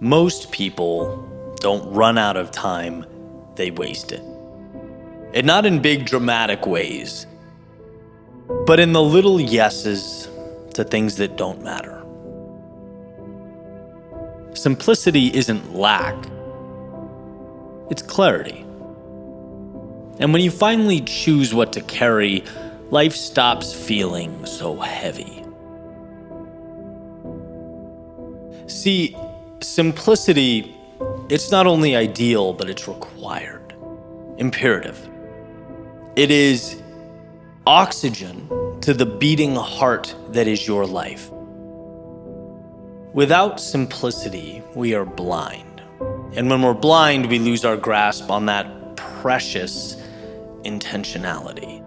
Most people don't run out of time, they waste it. And not in big dramatic ways, but in the little yeses to things that don't matter. Simplicity isn't lack, it's clarity. And when you finally choose what to carry, life stops feeling so heavy. See, simplicity, it's not only ideal, but it's required, imperative. It is oxygen to the beating heart that is your life. Without simplicity, we are blind. And when we're blind, we lose our grasp on that precious intentionality.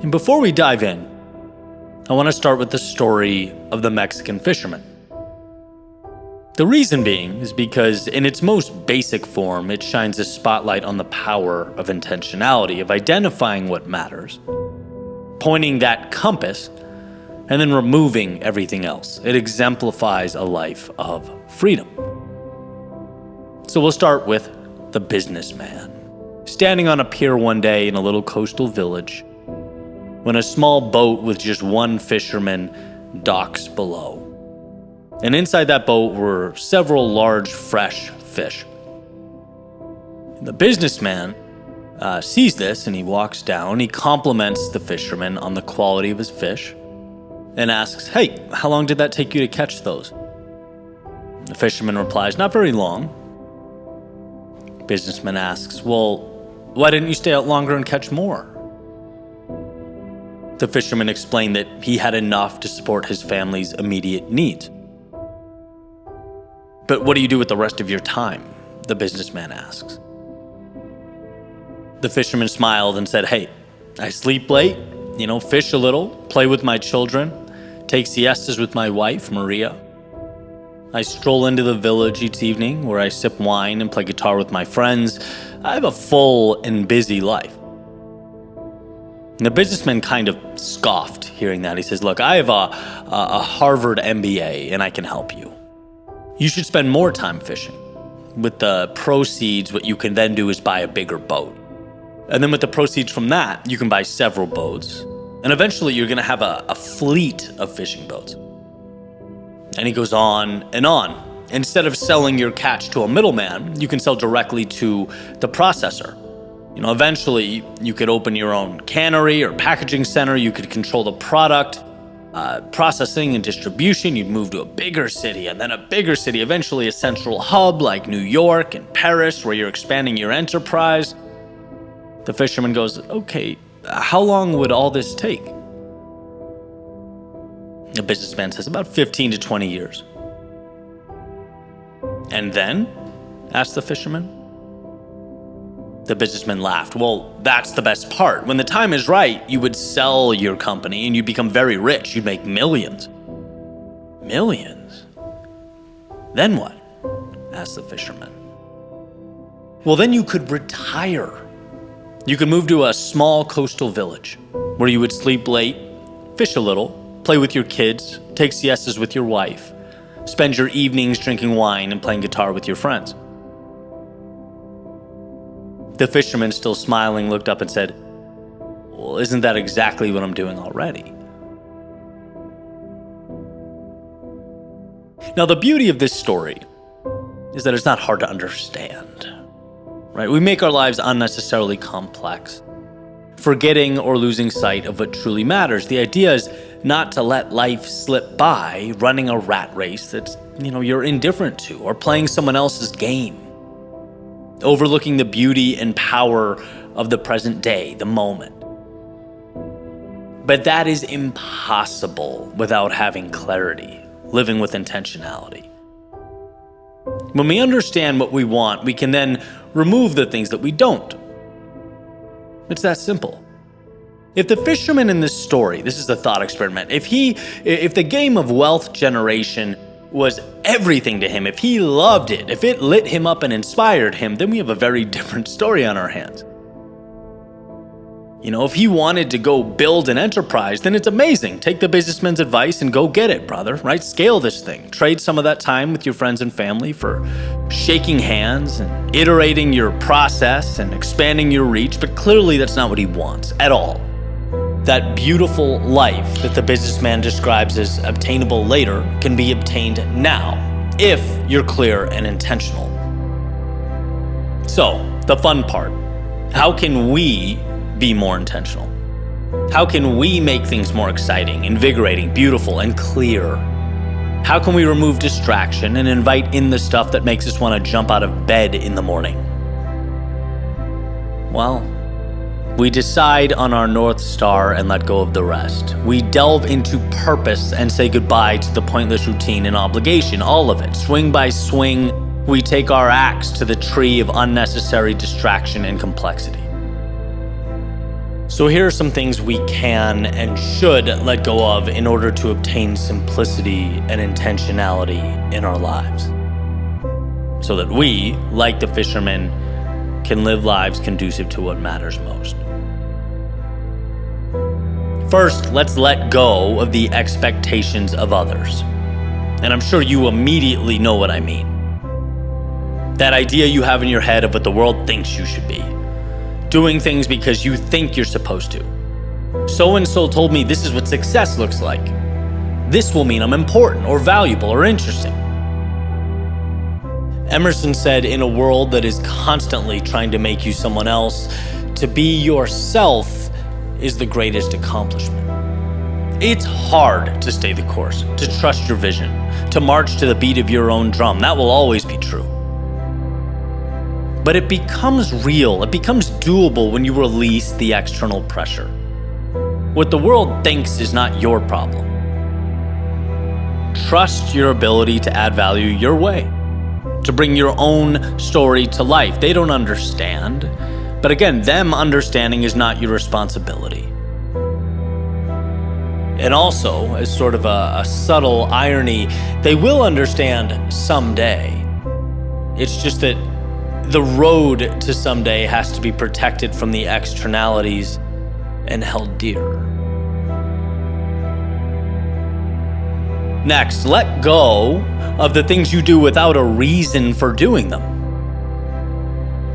And before we dive in, I want to start with the story of the Mexican fisherman. The reason being is because in its most basic form, it shines a spotlight on the power of intentionality, of identifying what matters, pointing that compass, and then removing everything else. It exemplifies a life of freedom. So we'll start with the businessman, standing on a pier one day in a little coastal village, when a small boat with just one fisherman docks below. And inside that boat were several large fresh fish. The businessman sees this and he walks down. He compliments the fisherman on the quality of his fish and asks, "Hey, how long did that take you to catch those?" The fisherman replies, "Not very long." Businessman asks, "Well, why didn't you stay out longer and catch more?" The fisherman explained that he had enough to support his family's immediate needs. "But what do you do with the rest of your time?" the businessman asks. The fisherman smiled and said, "Hey, I sleep late, fish a little, play with my children, take siestas with my wife, Maria. I stroll into the village each evening where I sip wine and play guitar with my friends. I have a full and busy life." And the businessman kind of scoffed hearing that. He says, "Look, I have a Harvard MBA and I can help you. You should spend more time fishing. With the proceeds, what you can then do is buy a bigger boat. And then with the proceeds from that, you can buy several boats. And eventually you're going to have a fleet of fishing boats." And he goes on and on. Instead of selling your catch to a middleman, you can sell directly to the processor. Eventually you could open your own cannery or packaging center. You could control the product, processing and distribution. You'd move to a bigger city and then a bigger city, eventually a central hub like New York and Paris where you're expanding your enterprise. The fisherman goes, "Okay, how long would all this take?" The businessman says, "About 15 to 20 years. "And then?" asked the fisherman. The businessman laughed. "Well, that's the best part. When the time is right, you would sell your company and you'd become very rich. You'd make millions." "Millions? Then what?" asked the fisherman. "Well, then you could retire. You could move to a small coastal village where you would sleep late, fish a little, play with your kids, take siestas with your wife, spend your evenings drinking wine and playing guitar with your friends." The fisherman, still smiling, looked up and said, "Well, isn't that exactly what I'm doing already?" Now, the beauty of this story is that it's not hard to understand, right? We make our lives unnecessarily complex, forgetting or losing sight of what truly matters. The idea is not to let life slip by running a rat race that's, you're indifferent to, or playing someone else's game, overlooking the beauty and power of the present day, the moment. But that is impossible without having clarity, living with intentionality. When we understand what we want, we can then remove the things that we don't. It's that simple. If the fisherman in this story, this is a thought experiment, if the game of wealth generation was everything to him, if he loved it, if it lit him up and inspired him, then we have a very different story on our hands. If he wanted to go build an enterprise, then it's amazing. Take the businessman's advice and go get it, brother, right? Scale this thing. Trade some of that time with your friends and family for shaking hands and iterating your process and expanding your reach, but clearly that's not what he wants at all. That beautiful life that the businessman describes as obtainable later can be obtained now, if you're clear and intentional. So, the fun part. How can we be more intentional? How can we make things more exciting, invigorating, beautiful, and clear? How can we remove distraction and invite in the stuff that makes us want to jump out of bed in the morning? Well, we decide on our North Star and let go of the rest. We delve into purpose and say goodbye to the pointless routine and obligation, all of it. Swing by swing, we take our axe to the tree of unnecessary distraction and complexity. So here are some things we can and should let go of in order to obtain simplicity and intentionality in our lives, so that we, like the fishermen, can live lives conducive to what matters most. First, let's let go of the expectations of others. And I'm sure you immediately know what I mean. That idea you have in your head of what the world thinks you should be. Doing things because you think you're supposed to. So-and-so told me this is what success looks like. This will mean I'm important or valuable or interesting. Emerson said, in a world that is constantly trying to make you someone else, to be yourself is the greatest accomplishment. It's hard to stay the course, to trust your vision, to march to the beat of your own drum. That will always be true. But it becomes real, it becomes doable when you release the external pressure. What the world thinks is not your problem. Trust your ability to add value your way, to bring your own story to life. They don't understand, but again, them understanding is not your responsibility. And also, as sort of a subtle irony, they will understand someday. It's just that the road to someday has to be protected from the externalities and held dear. Next, let go of the things you do without a reason for doing them.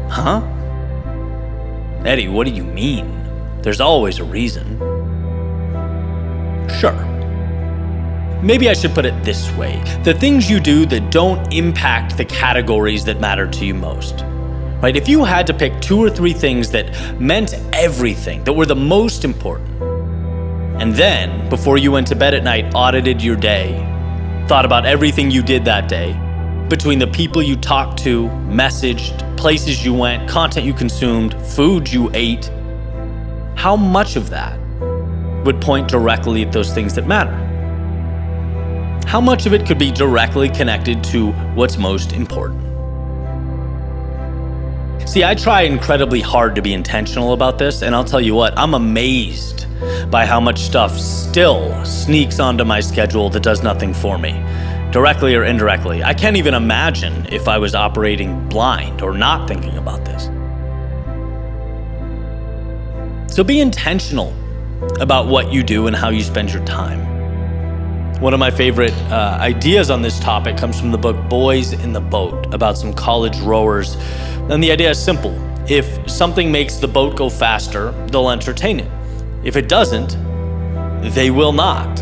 Huh? Eddie, what do you mean? There's always a reason. Sure. Maybe I should put it this way. The things you do that don't impact the categories that matter to you most. Right? If you had to pick 2 or 3 things that meant everything, that were the most important, and then, before you went to bed at night, audited your day, thought about everything you did that day, between the people you talked to, messaged, places you went, content you consumed, food you ate, how much of that would point directly at those things that matter? How much of it could be directly connected to what's most important? See, I try incredibly hard to be intentional about this, and I'll tell you what, I'm amazed by how much stuff still sneaks onto my schedule that does nothing for me, directly or indirectly. I can't even imagine if I was operating blind or not thinking about this. So be intentional about what you do and how you spend your time. One of my favorite ideas on this topic comes from the book Boys in the Boat, about some college rowers. And the idea is simple. If something makes the boat go faster, they'll entertain it. If it doesn't, they will not,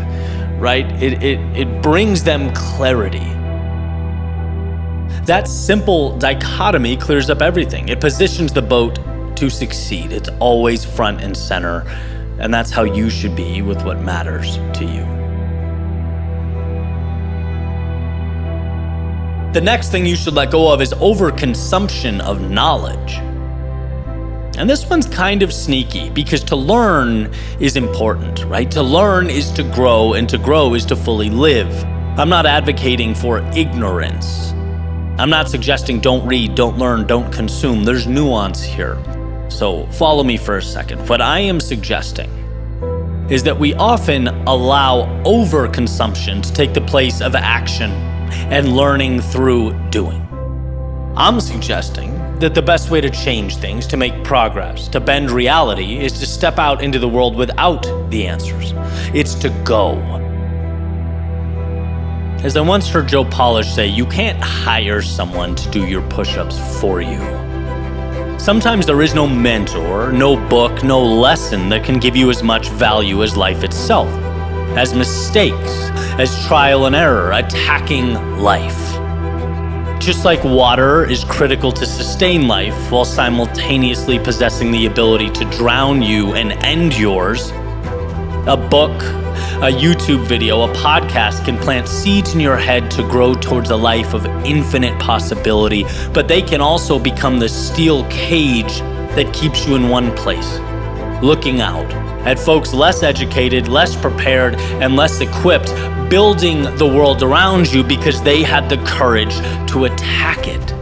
right? It brings them clarity. That simple dichotomy clears up everything. It positions the boat to succeed. It's always front and center. And that's how you should be with what matters to you. The next thing you should let go of is overconsumption of knowledge. And this one's kind of sneaky, because to learn is important, right? To learn is to grow, and to grow is to fully live. I'm not advocating for ignorance. I'm not suggesting don't read, don't learn, don't consume. There's nuance here. So follow me for a second. What I am suggesting is that we often allow overconsumption to take the place of action and learning through doing. I'm suggesting that the best way to change things, to make progress, to bend reality, is to step out into the world without the answers. It's to go. As I once heard Joe Polish say, you can't hire someone to do your push-ups for you. Sometimes there is no mentor, no book, no lesson that can give you as much value as life itself, as mistakes, as trial and error, attacking life. Just like water is critical to sustain life while simultaneously possessing the ability to drown you and end yours, a book, a YouTube video, a podcast can plant seeds in your head to grow towards a life of infinite possibility, but they can also become the steel cage that keeps you in one place, looking out at folks less educated, less prepared, and less equipped, building the world around you because they had the courage to attack it.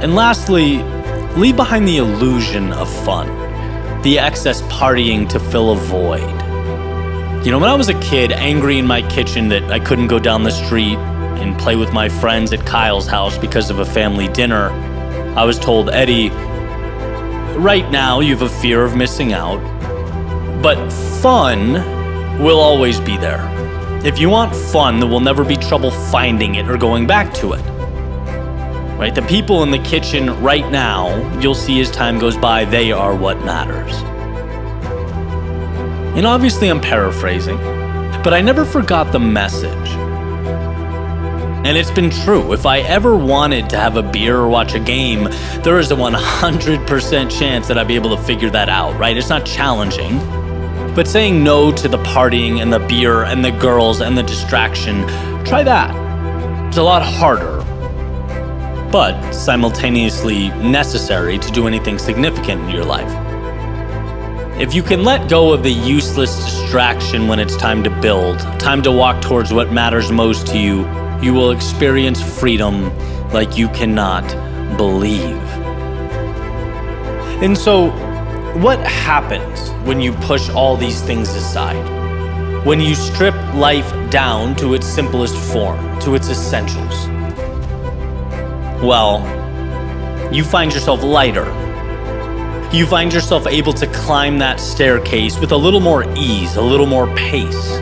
And lastly, leave behind the illusion of fun, the excess partying to fill a void. You know, when I was a kid, angry in my kitchen that I couldn't go down the street and play with my friends at Kyle's house because of a family dinner, I was told, Eddie, right now you have a fear of missing out, but fun will always be there. If you want fun, there will never be trouble finding it or going back to it. Right? The people in the kitchen right now, you'll see as time goes by, they are what matters. And obviously I'm paraphrasing, but I never forgot the message. And it's been true. If I ever wanted to have a beer or watch a game, there is a 100% chance that I'd be able to figure that out, right? It's not challenging. But saying no to the partying and the beer and the girls and the distraction, try that. It's a lot harder, but simultaneously necessary to do anything significant in your life. If you can let go of the useless distraction when it's time to build, time to walk towards what matters most to you, you will experience freedom like you cannot believe. And so, what happens when you push all these things aside? When you strip life down to its simplest form, to its essentials? Well, you find yourself lighter. You find yourself able to climb that staircase with a little more ease, a little more pace.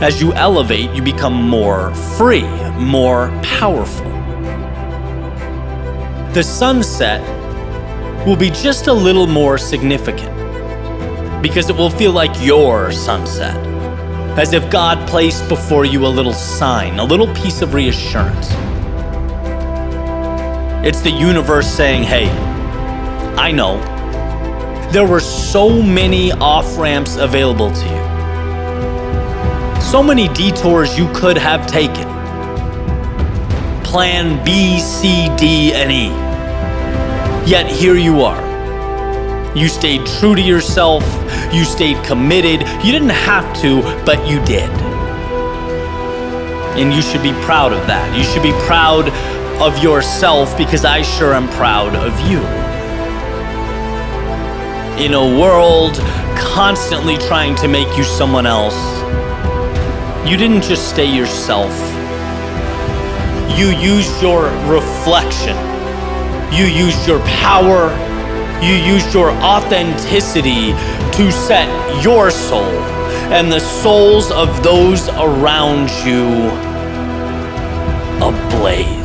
As you elevate, you become more free, more powerful. The sunset will be just a little more significant because it will feel like your sunset, as if God placed before you a little sign, a little piece of reassurance. It's the universe saying, hey, I know. There were so many off-ramps available to you. So many detours you could have taken. Plan B, C, D, and E. Yet here you are. You stayed true to yourself. You stayed committed. You didn't have to, but you did. And you should be proud of that. You should be proud of yourself because I sure am proud of you. In a world constantly trying to make you someone else, you didn't just stay yourself. You used your reflection. You used your power. You used your authenticity to set your soul and the souls of those around you ablaze.